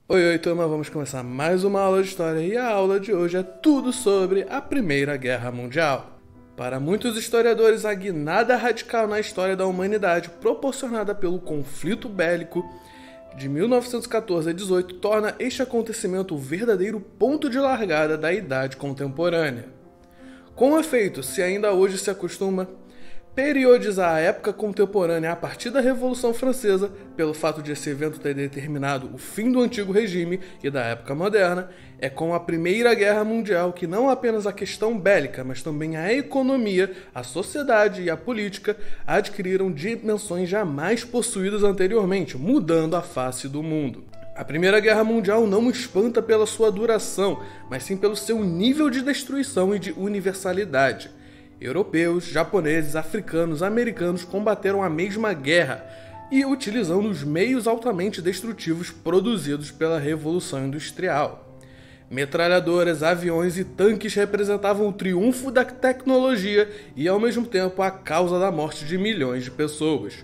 Oi, turma, vamos começar mais uma aula de História e a aula de hoje é tudo sobre a Primeira Guerra Mundial. Para muitos historiadores, a guinada radical na história da humanidade proporcionada pelo conflito bélico de 1914 a 18 torna este acontecimento o verdadeiro ponto de largada da Idade Contemporânea. Com efeito, se ainda hoje se acostuma periodizar a época contemporânea a partir da Revolução Francesa, pelo fato de esse evento ter determinado o fim do antigo regime e da época moderna, é com a Primeira Guerra Mundial que não apenas a questão bélica, mas também a economia, a sociedade e a política adquiriram dimensões jamais possuídas anteriormente, mudando a face do mundo. A Primeira Guerra Mundial não espanta pela sua duração, mas sim pelo seu nível de destruição e de universalidade. Europeus, japoneses, africanos, americanos combateram a mesma guerra e utilizando os meios altamente destrutivos produzidos pela Revolução Industrial. Metralhadoras, aviões e tanques representavam o triunfo da tecnologia e, ao mesmo tempo, a causa da morte de milhões de pessoas.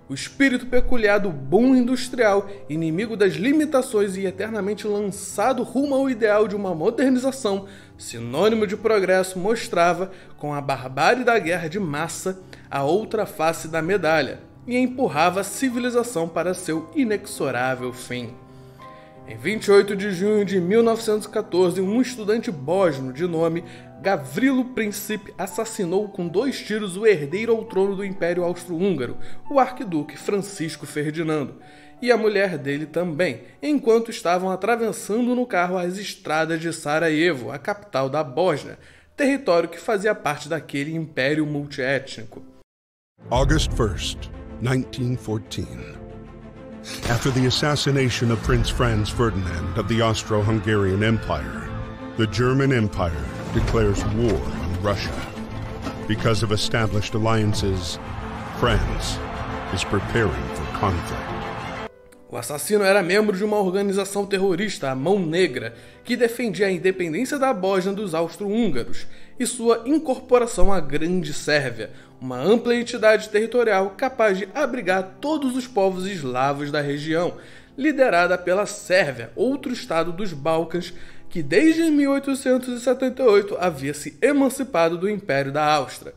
O espírito peculiar do boom industrial, inimigo das limitações e eternamente lançado rumo ao ideal de uma modernização, sinônimo de progresso, mostrava, com a barbárie da guerra de massa, a outra face da medalha e empurrava a civilização para seu inexorável fim. Em 28 de junho de 1914, um estudante bósnio de nome Gavrilo Princip assassinou com 2 tiros o herdeiro ao trono do Império Austro-Húngaro, o arquiduque Francisco Ferdinando, e a mulher dele também, enquanto estavam atravessando no carro as estradas de Sarajevo, a capital da Bósnia, território que fazia parte daquele império multiétnico. August 1st, 1914. After the assassination of Prince Franz Ferdinand of the Austro-Hungarian Empire, the German Empire declares war on Russia. Because of established alliances, France is preparing for conflict. O assassino era membro de uma organização terrorista, a Mão Negra, que defendia a independência da Bósnia dos austro-húngaros e sua incorporação à Grande Sérvia, uma ampla entidade territorial capaz de abrigar todos os povos eslavos da região, liderada pela Sérvia, outro estado dos Balcãs que desde 1878 havia se emancipado do Império da Áustria.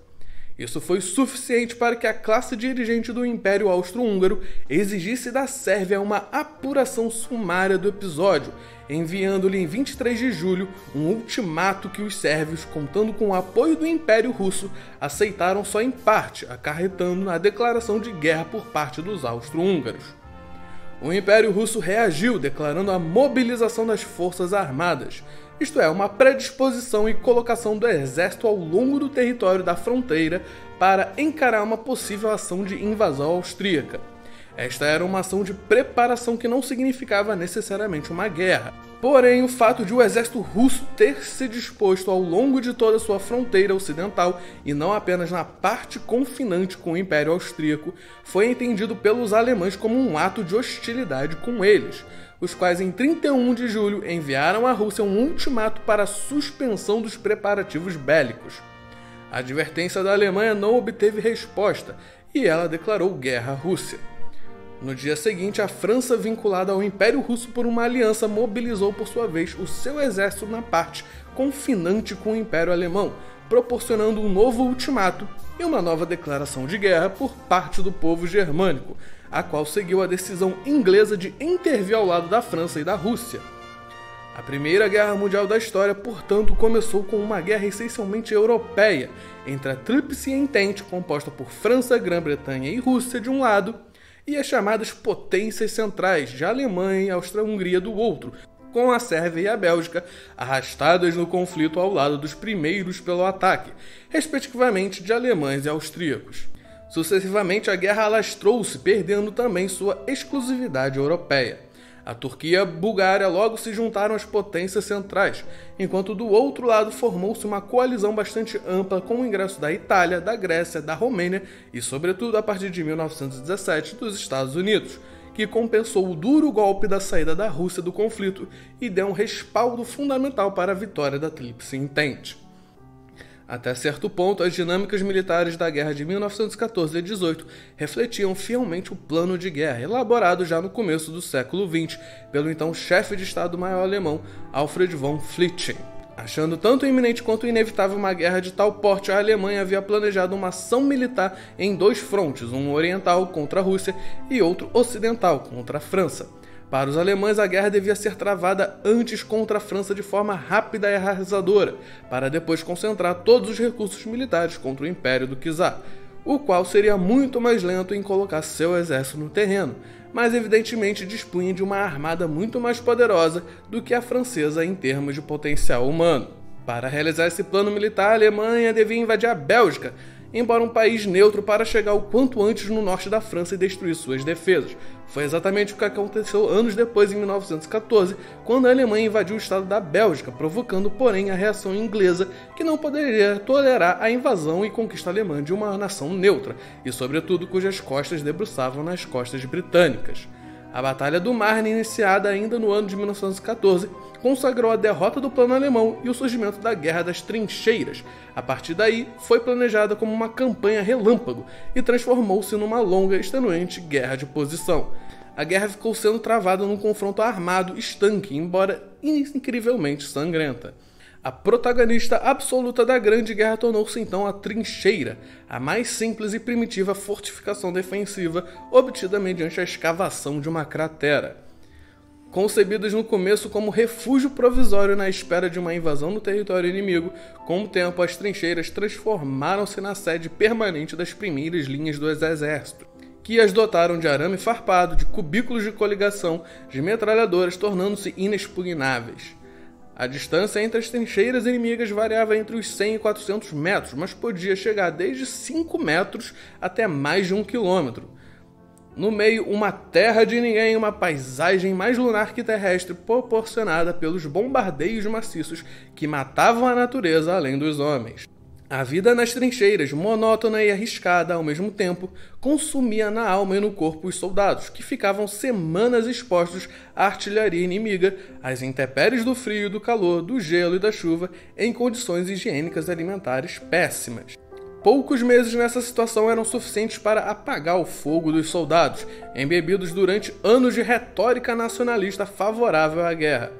Isso foi suficiente para que a classe dirigente do Império Austro-Húngaro exigisse da Sérvia uma apuração sumária do episódio, enviando-lhe em 23 de julho um ultimato que os sérvios, contando com o apoio do Império Russo, aceitaram só em parte, acarretando na declaração de guerra por parte dos austro-húngaros. O Império Russo reagiu, declarando a mobilização das forças armadas, isto é, uma predisposição e colocação do exército ao longo do território da fronteira para encarar uma possível ação de invasão austríaca. Esta era uma ação de preparação que não significava necessariamente uma guerra. Porém, o fato de o exército russo ter se disposto ao longo de toda a sua fronteira ocidental e não apenas na parte confinante com o Império Austríaco, foi entendido pelos alemães como um ato de hostilidade com eles, os quais em 31 de julho enviaram à Rússia um ultimato para a suspensão dos preparativos bélicos. A advertência da Alemanha não obteve resposta e ela declarou guerra à Rússia. No dia seguinte, a França, vinculada ao Império Russo por uma aliança, mobilizou por sua vez o seu exército na parte confinante com o Império Alemão, proporcionando um novo ultimato e uma nova declaração de guerra por parte do povo germânico, a qual seguiu a decisão inglesa de intervir ao lado da França e da Rússia. A Primeira Guerra Mundial da história, portanto, começou com uma guerra essencialmente europeia, entre a Tríplice Entente, composta por França, Grã-Bretanha e Rússia de um lado, e as chamadas potências centrais de Alemanha e Áustria-Hungria do outro, com a Sérvia e a Bélgica arrastadas no conflito ao lado dos primeiros pelo ataque, respectivamente de alemães e austríacos. Sucessivamente, a guerra alastrou-se, perdendo também sua exclusividade europeia. A Turquia e a Bulgária logo se juntaram às potências centrais, enquanto do outro lado formou-se uma coalizão bastante ampla com o ingresso da Itália, da Grécia, da Romênia e, sobretudo, a partir de 1917, dos Estados Unidos, que compensou o duro golpe da saída da Rússia do conflito e deu um respaldo fundamental para a vitória da Tríplice Entente. Até certo ponto, as dinâmicas militares da guerra de 1914 a 18 refletiam fielmente o plano de guerra elaborado já no começo do século XX pelo então chefe de Estado-Maior alemão Alfred von Flitzen. Achando tanto iminente quanto inevitável uma guerra de tal porte, a Alemanha havia planejado uma ação militar em 2 frontes, um oriental contra a Rússia e outro ocidental contra a França. Para os alemães, a guerra devia ser travada antes contra a França de forma rápida e arrasadora, para depois concentrar todos os recursos militares contra o Império do Czar, o qual seria muito mais lento em colocar seu exército no terreno, mas evidentemente dispunha de uma armada muito mais poderosa do que a francesa em termos de potencial humano. Para realizar esse plano militar, a Alemanha devia invadir a Bélgica, embora um país neutro, para chegar o quanto antes no norte da França e destruir suas defesas. Foi exatamente o que aconteceu anos depois, em 1914, quando a Alemanha invadiu o estado da Bélgica, provocando, porém, a reação inglesa, que não poderia tolerar a invasão e conquista alemã de uma nação neutra, e sobretudo cujas costas debruçavam nas costas britânicas. A Batalha do Marne, iniciada ainda no ano de 1914, consagrou a derrota do plano alemão e o surgimento da Guerra das Trincheiras. A partir daí, foi planejada como uma campanha relâmpago e transformou-se numa longa e extenuante guerra de posição. A guerra ficou sendo travada num confronto armado estanque, embora incrivelmente sangrenta. A protagonista absoluta da Grande Guerra tornou-se então a trincheira, a mais simples e primitiva fortificação defensiva obtida mediante a escavação de uma cratera. Concebidas no começo como refúgio provisório na espera de uma invasão no território inimigo, com o tempo as trincheiras transformaram-se na sede permanente das primeiras linhas do exército, que as dotaram de arame farpado, de cubículos de coligação, de metralhadoras, tornando-se inexpugnáveis. A distância entre as trincheiras inimigas variava entre os 100 e 400 metros, mas podia chegar desde 5 metros até mais de 1 quilômetro. No meio, uma terra de ninguém, uma paisagem mais lunar que terrestre, proporcionada pelos bombardeios maciços que matavam a natureza além dos homens. A vida nas trincheiras, monótona e arriscada ao mesmo tempo, consumia na alma e no corpo os soldados, que ficavam semanas expostos à artilharia inimiga, às intempéries do frio e do calor, do gelo e da chuva, em condições higiênicas e alimentares péssimas. Poucos meses nessa situação eram suficientes para apagar o fogo dos soldados, embebidos durante anos de retórica nacionalista favorável à guerra.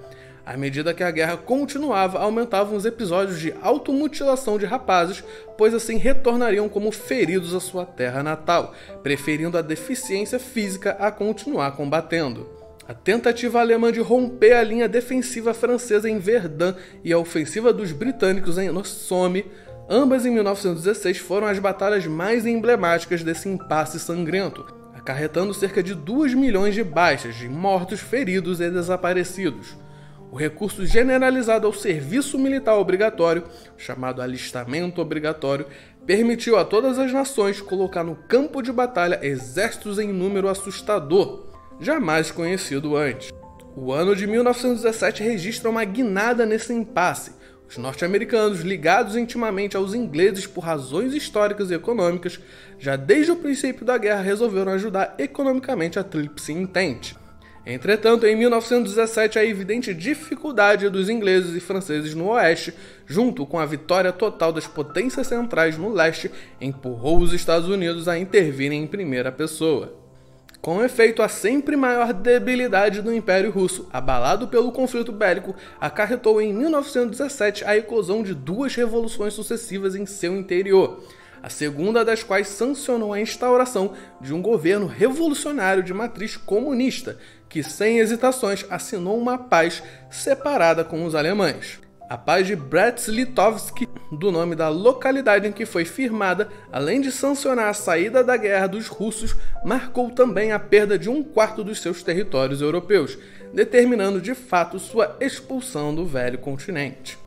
À medida que a guerra continuava, aumentavam os episódios de automutilação de rapazes, pois assim retornariam como feridos à sua terra natal, preferindo a deficiência física a continuar combatendo. A tentativa alemã de romper a linha defensiva francesa em Verdun e a ofensiva dos britânicos em Somme, ambas em 1916, foram as batalhas mais emblemáticas desse impasse sangrento, acarretando cerca de 2 milhões de baixas, de mortos, feridos e desaparecidos. O recurso generalizado ao serviço militar obrigatório, chamado alistamento obrigatório, permitiu a todas as nações colocar no campo de batalha exércitos em número assustador, jamais conhecido antes. O ano de 1917 registra uma guinada nesse impasse. Os norte-americanos, ligados intimamente aos ingleses por razões históricas e econômicas, já desde o princípio da guerra resolveram ajudar economicamente a Tríplice Entente. Entretanto, em 1917, a evidente dificuldade dos ingleses e franceses no oeste, junto com a vitória total das potências centrais no leste, empurrou os Estados Unidos a intervirem em primeira pessoa. Com efeito, a sempre maior debilidade do Império Russo, abalado pelo conflito bélico, acarretou em 1917 a eclosão de 2 revoluções sucessivas em seu interior, a segunda das quais sancionou a instauração de um governo revolucionário de matriz comunista, que sem hesitações assinou uma paz separada com os alemães. A paz de Brest-Litovsk, do nome da localidade em que foi firmada, além de sancionar a saída da guerra dos russos, marcou também a perda de 1/4 dos seus territórios europeus, determinando de fato sua expulsão do velho continente.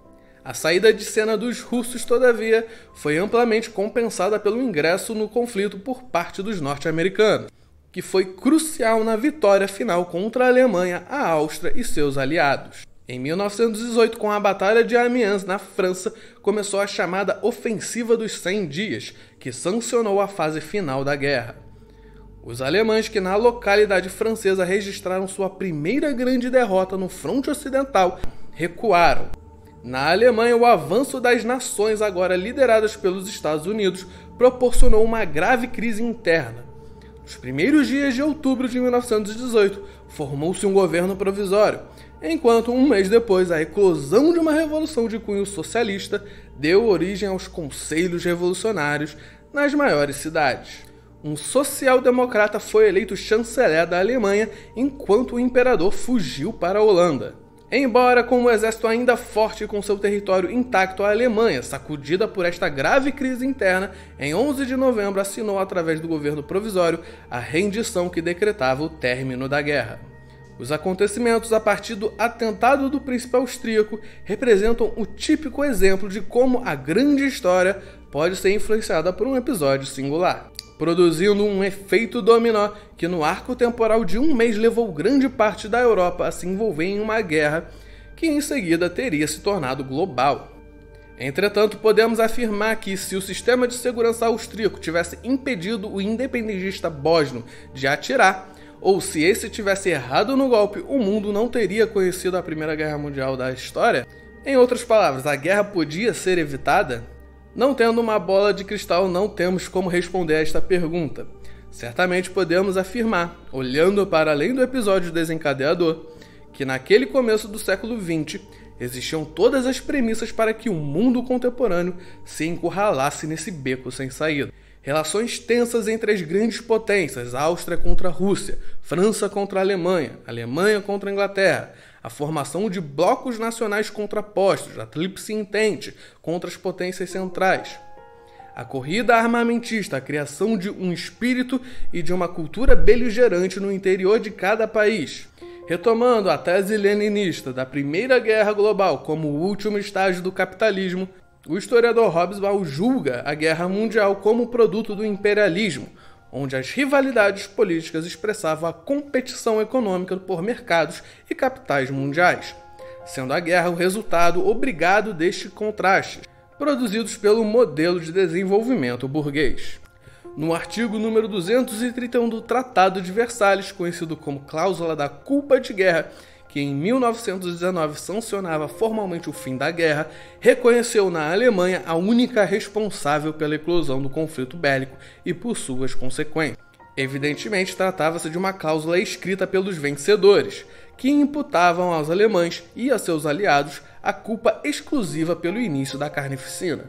A saída de cena dos russos, todavia, foi amplamente compensada pelo ingresso no conflito por parte dos norte-americanos, que foi crucial na vitória final contra a Alemanha, a Áustria e seus aliados. Em 1918, com a Batalha de Amiens, na França, começou a chamada Ofensiva dos 100 Dias, que sancionou a fase final da guerra. Os alemães, que na localidade francesa registraram sua primeira grande derrota no fronte ocidental, recuaram. Na Alemanha, o avanço das nações, agora lideradas pelos Estados Unidos, proporcionou uma grave crise interna. Nos primeiros dias de outubro de 1918, formou-se um governo provisório, enquanto um mês depois a eclosão de uma revolução de cunho socialista deu origem aos conselhos revolucionários nas maiores cidades. Um social-democrata foi eleito chanceler da Alemanha enquanto o imperador fugiu para a Holanda. Embora com o exército ainda forte e com seu território intacto, a Alemanha, sacudida por esta grave crise interna, em 11 de novembro assinou através do governo provisório a rendição que decretava o término da guerra. Os acontecimentos a partir do atentado do príncipe austríaco representam o típico exemplo de como a grande história pode ser influenciada por um episódio singular, produzindo um efeito dominó que no arco temporal de um mês levou grande parte da Europa a se envolver em uma guerra que em seguida teria se tornado global. Entretanto, podemos afirmar que se o sistema de segurança austríaco tivesse impedido o independentista bósnio de atirar, ou se esse tivesse errado no golpe, o mundo não teria conhecido a Primeira Guerra Mundial da história? Em outras palavras, a guerra podia ser evitada? Não tendo uma bola de cristal, não temos como responder a esta pergunta. Certamente podemos afirmar, olhando para além do episódio desencadeador, que naquele começo do século XX existiam todas as premissas para que o mundo contemporâneo se encurralasse nesse beco sem saída. Relações tensas entre as grandes potências, Áustria contra a Rússia, França contra a Alemanha, Alemanha contra a Inglaterra, a formação de blocos nacionais contrapostos, a Tríplice Entente contra as potências centrais, a corrida armamentista, a criação de um espírito e de uma cultura beligerante no interior de cada país. Retomando a tese leninista da Primeira Guerra Global como o último estágio do capitalismo, o historiador Hobsbawm julga a Guerra Mundial como produto do imperialismo, onde as rivalidades políticas expressavam a competição econômica por mercados e capitais mundiais, sendo a guerra o resultado obrigado destes contrastes, produzidos pelo modelo de desenvolvimento burguês. No artigo número 231 do Tratado de Versalhes, conhecido como Cláusula da Culpa de Guerra, que em 1919 sancionava formalmente o fim da guerra, reconheceu na Alemanha a única responsável pela eclosão do conflito bélico e por suas consequências. Evidentemente, tratava-se de uma cláusula escrita pelos vencedores, que imputavam aos alemães e a seus aliados a culpa exclusiva pelo início da carnificina.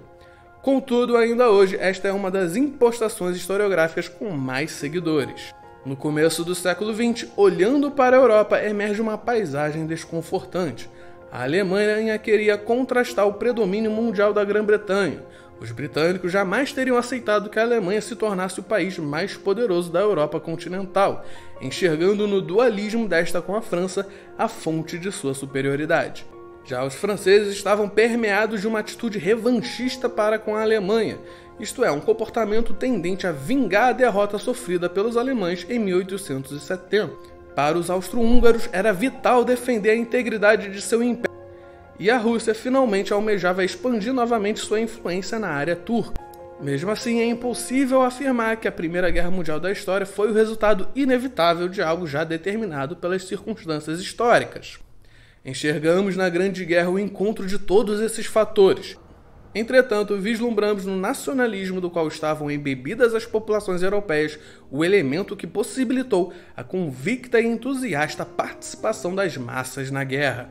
Contudo, ainda hoje, esta é uma das impostações historiográficas com mais seguidores. No começo do século XX, olhando para a Europa, emerge uma paisagem desconfortante. A Alemanha queria contrastar o predomínio mundial da Grã-Bretanha. Os britânicos jamais teriam aceitado que a Alemanha se tornasse o país mais poderoso da Europa continental, enxergando no dualismo desta com a França a fonte de sua superioridade. Já os franceses estavam permeados de uma atitude revanchista para com a Alemanha, isto é, um comportamento tendente a vingar a derrota sofrida pelos alemães em 1870. Para os austro-húngaros era vital defender a integridade de seu império, e a Rússia finalmente almejava expandir novamente sua influência na área turca. Mesmo assim, é impossível afirmar que a Primeira Guerra Mundial da história foi o resultado inevitável de algo já determinado pelas circunstâncias históricas. Enxergamos na Grande Guerra o encontro de todos esses fatores. Entretanto, vislumbramos no nacionalismo do qual estavam embebidas as populações europeias o elemento que possibilitou a convicta e entusiasta participação das massas na guerra.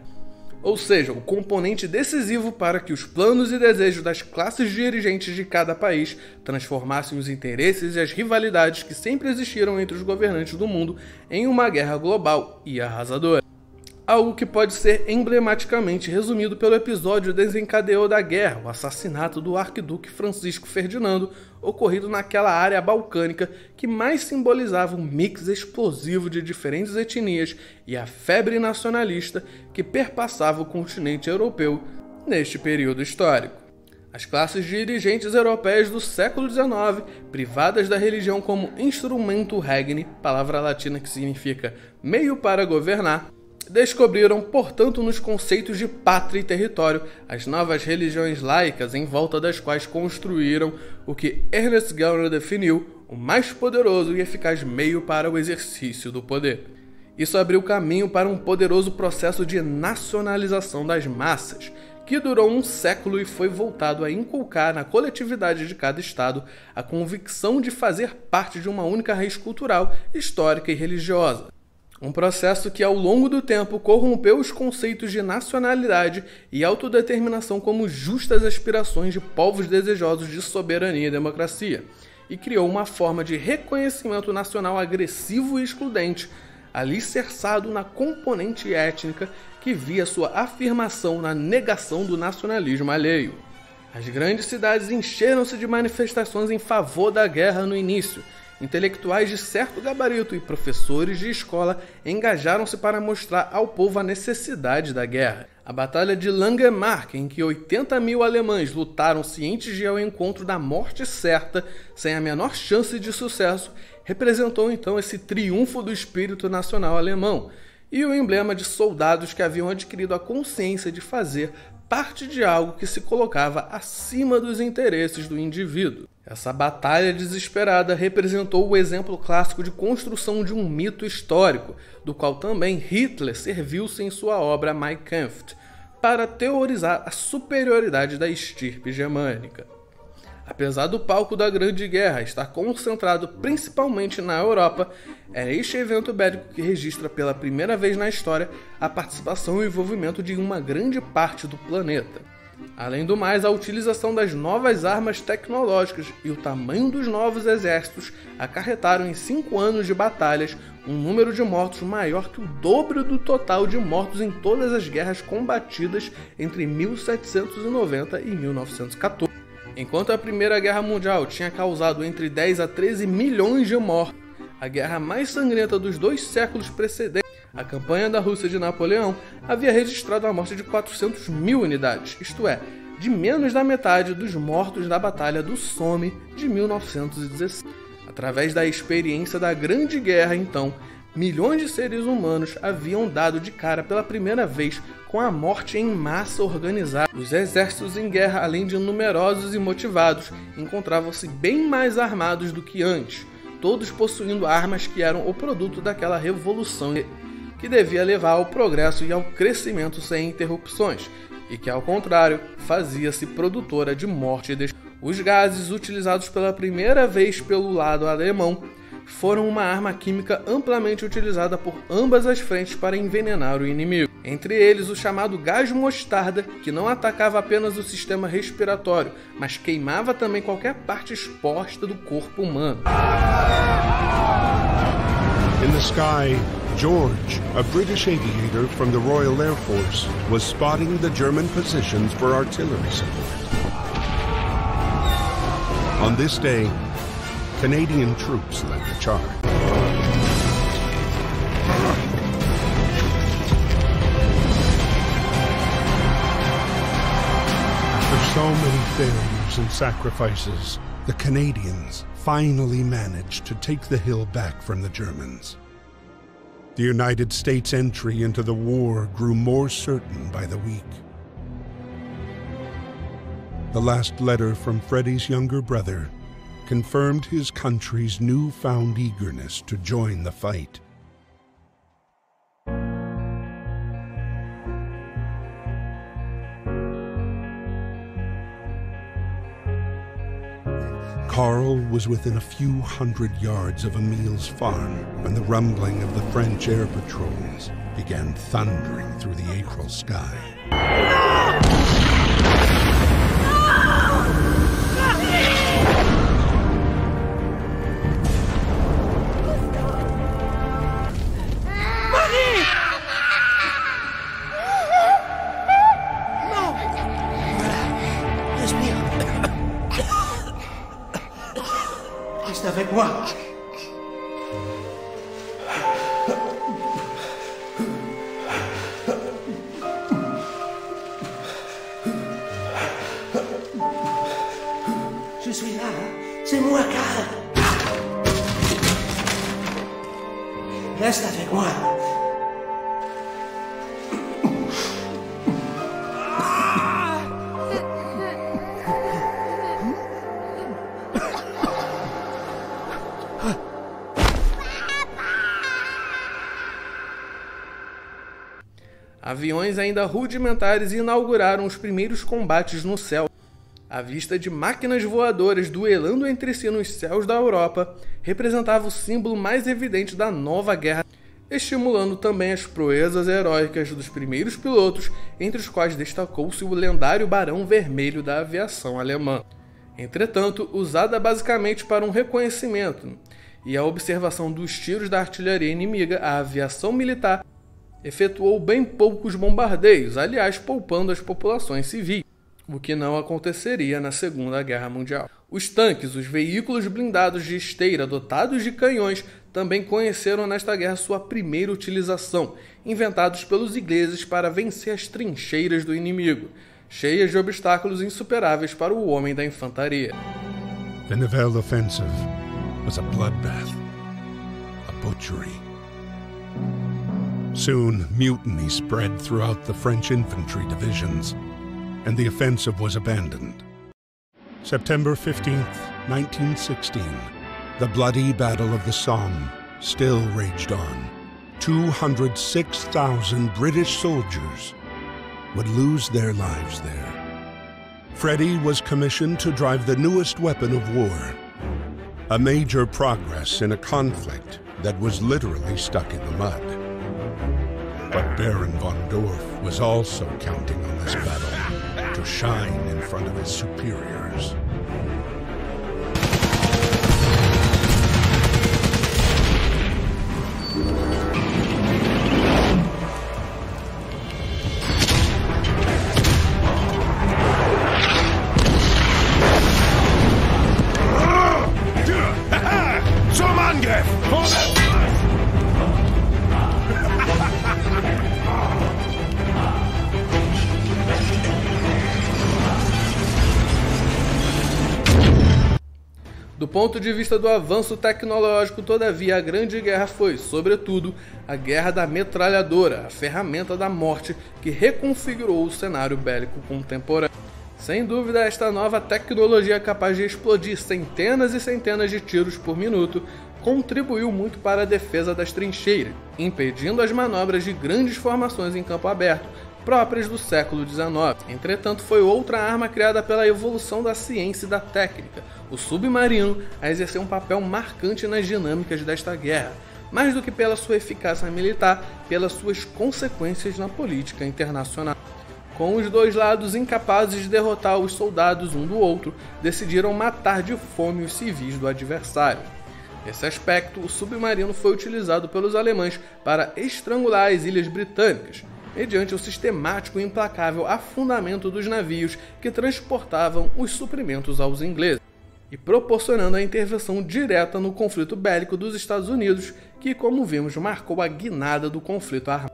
Ou seja, o componente decisivo para que os planos e desejos das classes dirigentes de cada país transformassem os interesses e as rivalidades que sempre existiram entre os governantes do mundo em uma guerra global e arrasadora. Algo que pode ser emblematicamente resumido pelo episódio desencadeou da guerra, o assassinato do arquiduque Francisco Ferdinando, ocorrido naquela área balcânica que mais simbolizava um mix explosivo de diferentes etnias e a febre nacionalista que perpassava o continente europeu neste período histórico. As classes dirigentes europeias do século XIX, privadas da religião como instrumento regni, palavra latina que significa meio para governar, descobriram, portanto, nos conceitos de pátria e território, as novas religiões laicas em volta das quais construíram o que Ernest Gellner definiu o mais poderoso e eficaz meio para o exercício do poder. Isso abriu caminho para um poderoso processo de nacionalização das massas, que durou um século e foi voltado a inculcar na coletividade de cada estado a convicção de fazer parte de uma única raiz cultural, histórica e religiosa. Um processo que, ao longo do tempo, corrompeu os conceitos de nacionalidade e autodeterminação como justas aspirações de povos desejosos de soberania e democracia, e criou uma forma de reconhecimento nacional agressivo e excludente, alicerçado na componente étnica que via sua afirmação na negação do nacionalismo alheio. As grandes cidades encheram-se de manifestações em favor da guerra no início. Intelectuais de certo gabarito e professores de escola engajaram-se para mostrar ao povo a necessidade da guerra. A Batalha de Langemarck, em que 80 mil alemães lutaram cientes de ir ao encontro da morte certa, sem a menor chance de sucesso, representou então esse triunfo do espírito nacional alemão e o emblema de soldados que haviam adquirido a consciência de fazer parte de algo que se colocava acima dos interesses do indivíduo. Essa batalha desesperada representou o exemplo clássico de construção de um mito histórico, do qual também Hitler serviu-se em sua obra Mein Kampf, para teorizar a superioridade da estirpe germânica. Apesar do palco da Grande Guerra estar concentrado principalmente na Europa, é este evento bélico que registra pela primeira vez na história a participação e envolvimento de uma grande parte do planeta. Além do mais, a utilização das novas armas tecnológicas e o tamanho dos novos exércitos acarretaram em 5 anos de batalhas um número de mortos maior que o dobro do total de mortos em todas as guerras combatidas entre 1790 e 1914. Enquanto a Primeira Guerra Mundial tinha causado entre 10 a 13 milhões de mortos, a guerra mais sangrenta dos 2 séculos precedentes, a campanha da Rússia de Napoleão, havia registrado a morte de 400 mil unidades, isto é, de menos da metade dos mortos da Batalha do Somme de 1916. Através da experiência da Grande Guerra, então, milhões de seres humanos haviam dado de cara pela primeira vez com a morte em massa organizada. Os exércitos em guerra, além de numerosos e motivados, encontravam-se bem mais armados do que antes, todos possuindo armas que eram o produto daquela revolução que devia levar ao progresso e ao crescimento sem interrupções, e que, ao contrário, fazia-se produtora de morte e destruição. Os gases utilizados pela primeira vez pelo lado alemão foram uma arma química amplamente utilizada por ambas as frentes para envenenar o inimigo. Entre eles, o chamado gás mostarda, que não atacava apenas o sistema respiratório, mas queimava também qualquer parte exposta do corpo humano. In the sky, George, a British aviator from the Royal Air Force, was spotting the German positions for artillery support. On this day, Canadian troops led the charge. After so many failures and sacrifices, the Canadians finally managed to take the hill back from the Germans. The United States' entry into the war grew more certain by the week. The last letter from Freddie's younger brother confirmed his country's newfound eagerness to join the fight. Carl was within a few hundred yards of Emil's farm when the rumbling of the French air patrols began thundering through the April sky. Reste avec moi. Je suis là, c'est moi, Karl. Reste avec moi. Aviões ainda rudimentares inauguraram os primeiros combates no céu. A vista de máquinas voadoras duelando entre si nos céus da Europa representava o símbolo mais evidente da nova guerra, estimulando também as proezas heróicas dos primeiros pilotos, entre os quais destacou-se o lendário Barão Vermelho da aviação alemã. Entretanto, usada basicamente para um reconhecimento e a observação dos tiros da artilharia inimiga, a aviação militar efetuou bem poucos bombardeios, aliás, poupando as populações civis, o que não aconteceria na Segunda Guerra Mundial. Os tanques, os veículos blindados de esteira dotados de canhões, também conheceram nesta guerra sua primeira utilização, inventados pelos ingleses para vencer as trincheiras do inimigo, cheias de obstáculos insuperáveis para o homem da infantaria. The Nivelle offensive was a bloodbath, a butchery. Soon, mutiny spread throughout the French infantry divisions, and the offensive was abandoned. September 15th, 1916, the bloody Battle of the Somme still raged on. 206,000 British soldiers would lose their lives there. Freddy was commissioned to drive the newest weapon of war, a major progress in a conflict that was literally stuck in the mud. But Baron von Dorf was also counting on this battle to shine in front of his superiors. Zum Angriff! Do ponto de vista do avanço tecnológico, todavia, a Grande Guerra foi, sobretudo, a Guerra da Metralhadora, a ferramenta da morte que reconfigurou o cenário bélico contemporâneo. Sem dúvida, esta nova tecnologia capaz de explodir centenas e centenas de tiros por minuto contribuiu muito para a defesa das trincheiras, impedindo as manobras de grandes formações em campo aberto, próprias do século XIX. Entretanto, foi outra arma criada pela evolução da ciência e da técnica, o submarino, a exercer um papel marcante nas dinâmicas desta guerra, mais do que pela sua eficácia militar, pelas suas consequências na política internacional. Com os dois lados incapazes de derrotar os soldados um do outro, decidiram matar de fome os civis do adversário. Nesse aspecto, o submarino foi utilizado pelos alemães para estrangular as ilhas britânicas, mediante o sistemático e implacável afundamento dos navios que transportavam os suprimentos aos ingleses, e proporcionando a intervenção direta no conflito bélico dos Estados Unidos, que, como vimos, marcou a guinada do conflito armado.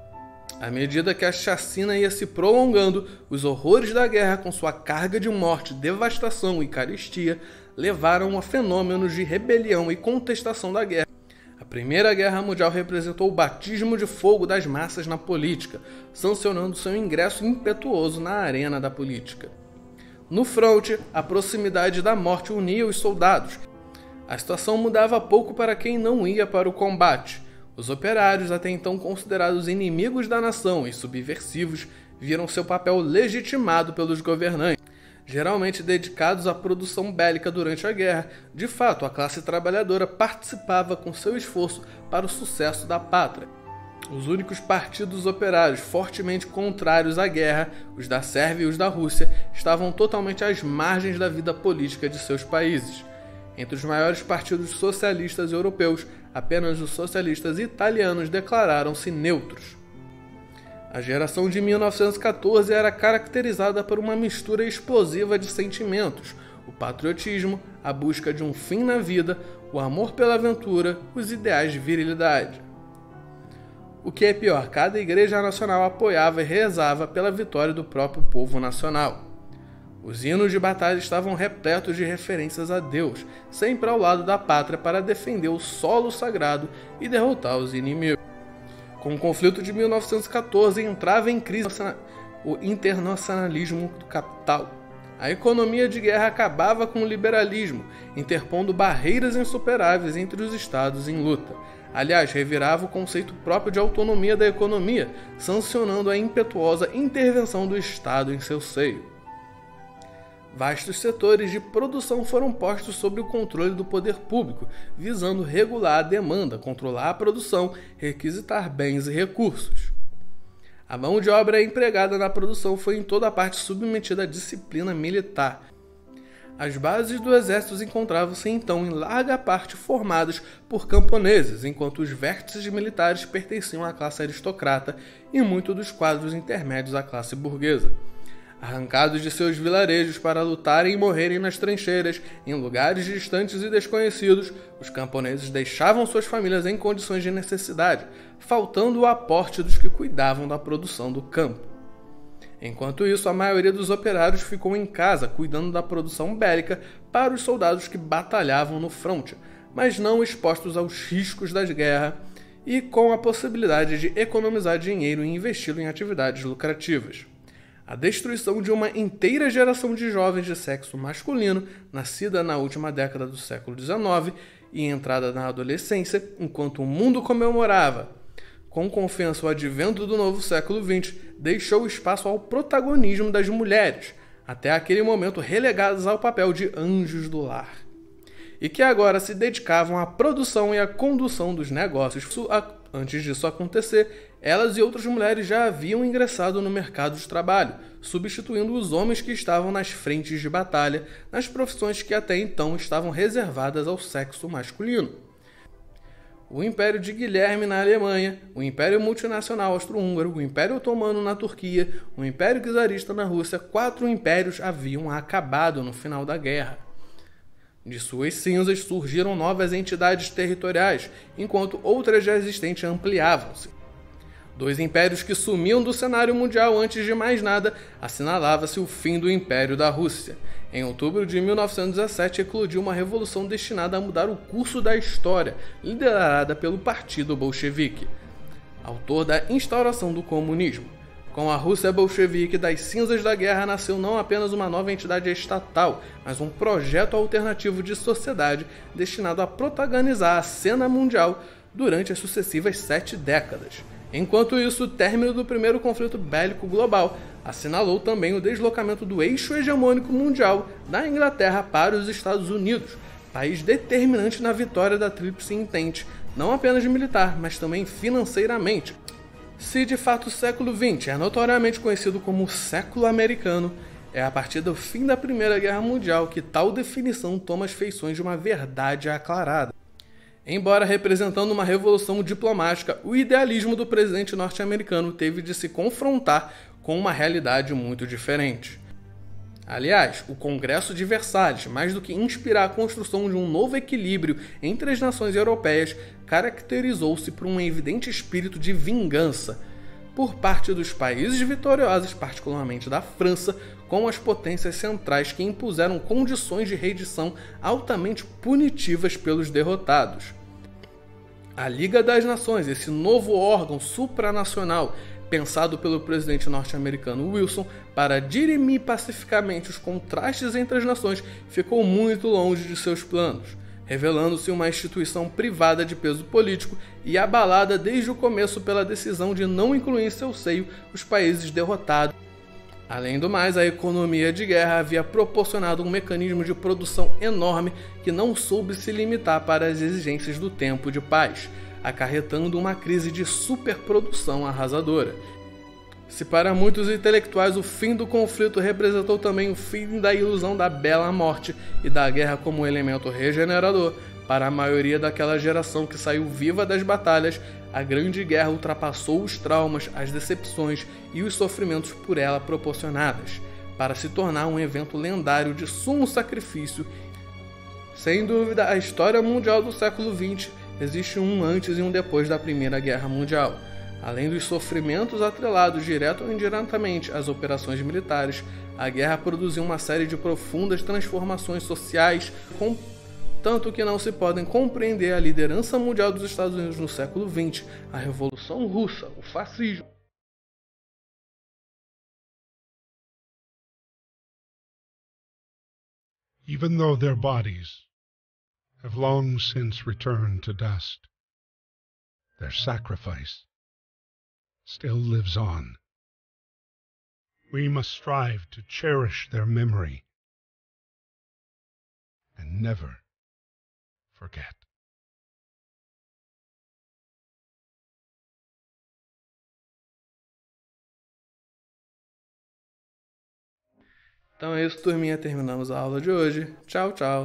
À medida que a chacina ia se prolongando, os horrores da guerra, com sua carga de morte, devastação e carestia, levaram a fenômenos de rebelião e contestação da guerra. A Primeira Guerra Mundial representou o batismo de fogo das massas na política, sancionando seu ingresso impetuoso na arena da política. No fronte, a proximidade da morte unia os soldados. A situação mudava pouco para quem não ia para o combate. Os operários, até então considerados inimigos da nação e subversivos, viram seu papel legitimado pelos governantes. Geralmente dedicados à produção bélica durante a guerra, de fato a classe trabalhadora participava com seu esforço para o sucesso da pátria. Os únicos partidos operários fortemente contrários à guerra, os da Sérvia e os da Rússia, estavam totalmente às margens da vida política de seus países. Entre os maiores partidos socialistas europeus, apenas os socialistas italianos declararam-se neutros. A geração de 1914 era caracterizada por uma mistura explosiva de sentimentos: o patriotismo, a busca de um fim na vida, o amor pela aventura, os ideais de virilidade. O que é pior, cada igreja nacional apoiava e rezava pela vitória do próprio povo nacional. Os hinos de batalha estavam repletos de referências a Deus, sempre ao lado da pátria para defender o solo sagrado e derrotar os inimigos. Com o conflito de 1914 entrava em crise o internacionalismo do capital. A economia de guerra acabava com o liberalismo, interpondo barreiras insuperáveis entre os estados em luta. Aliás, revirava o conceito próprio de autonomia da economia, sancionando a impetuosa intervenção do Estado em seu seio. Vastos setores de produção foram postos sob o controle do poder público, visando regular a demanda, controlar a produção, requisitar bens e recursos. A mão de obra empregada na produção foi em toda parte submetida à disciplina militar. As bases do exército encontravam-se então em larga parte formadas por camponeses, enquanto os vértices militares pertenciam à classe aristocrata e muitos dos quadros intermédios à classe burguesa. Arrancados de seus vilarejos para lutarem e morrerem nas trincheiras, em lugares distantes e desconhecidos, os camponeses deixavam suas famílias em condições de necessidade, faltando o aporte dos que cuidavam da produção do campo. Enquanto isso, a maioria dos operários ficou em casa, cuidando da produção bélica para os soldados que batalhavam no fronte, mas não expostos aos riscos da guerra e com a possibilidade de economizar dinheiro e investi-lo em atividades lucrativas. A destruição de uma inteira geração de jovens de sexo masculino, nascida na última década do século XIX e entrada na adolescência, enquanto o mundo comemorava com confiança o advento do novo século XX, deixou espaço ao protagonismo das mulheres, até aquele momento relegadas ao papel de anjos do lar, e que agora se dedicavam à produção e à condução dos negócios. Antes disso acontecer, elas e outras mulheres já haviam ingressado no mercado de trabalho, substituindo os homens que estavam nas frentes de batalha, nas profissões que até então estavam reservadas ao sexo masculino. O Império de Guilherme na Alemanha, o Império Multinacional Austro-Húngaro, o Império Otomano na Turquia, o Império Czarista na Rússia, 4 impérios haviam acabado no final da guerra. De suas cinzas surgiram novas entidades territoriais, enquanto outras já existentes ampliavam-se. 2 impérios que sumiam do cenário mundial antes de mais nada, assinalava-se o fim do Império da Rússia. Em outubro de 1917, eclodiu uma revolução destinada a mudar o curso da história, liderada pelo Partido Bolchevique, autor da instauração do comunismo. Com a Rússia bolchevique, das cinzas da guerra nasceu não apenas uma nova entidade estatal, mas um projeto alternativo de sociedade destinado a protagonizar a cena mundial durante as sucessivas 7 décadas. Enquanto isso, o término do primeiro conflito bélico global assinalou também o deslocamento do eixo hegemônico mundial da Inglaterra para os Estados Unidos, país determinante na vitória da Tríplice Entente, não apenas militar, mas também financeiramente. Se de fato o século XX é notoriamente conhecido como o século americano, é a partir do fim da Primeira Guerra Mundial que tal definição toma as feições de uma verdade aclarada. Embora representando uma revolução diplomática, o idealismo do presidente norte-americano teve de se confrontar com uma realidade muito diferente. Aliás, o Congresso de Versalhes, mais do que inspirar a construção de um novo equilíbrio entre as nações europeias, caracterizou-se por um evidente espírito de vingança por parte dos países vitoriosos, particularmente da França, com as potências centrais que impuseram condições de rendição altamente punitivas pelos derrotados. A Liga das Nações, esse novo órgão supranacional, pensado pelo presidente norte-americano Wilson para dirimir pacificamente os contrastes entre as nações, ficou muito longe de seus planos, revelando-se uma instituição privada de peso político e abalada desde o começo pela decisão de não incluir em seu seio os países derrotados. Além do mais, a economia de guerra havia proporcionado um mecanismo de produção enorme que não soube se limitar para as exigências do tempo de paz, acarretando uma crise de superprodução arrasadora. Se para muitos intelectuais o fim do conflito representou também o fim da ilusão da bela morte e da guerra como elemento regenerador, para a maioria daquela geração que saiu viva das batalhas, a Grande Guerra ultrapassou os traumas, as decepções e os sofrimentos por ela proporcionadas, para se tornar um evento lendário de sumo sacrifício. Sem dúvida, a história mundial do século XX existe um antes e um depois da Primeira Guerra Mundial. Além dos sofrimentos atrelados direto ou indiretamente às operações militares, a guerra produziu uma série de profundas transformações sociais, tanto que não se podem compreender a liderança mundial dos Estados Unidos no século XX, a Revolução Russa, o fascismo, Even though their bodies have long since returned to dust, their sacrifice still lives on. We must strive to cherish their memory and never forget. Então é isso, turminha. Terminamos a aula de hoje. Tchau, tchau.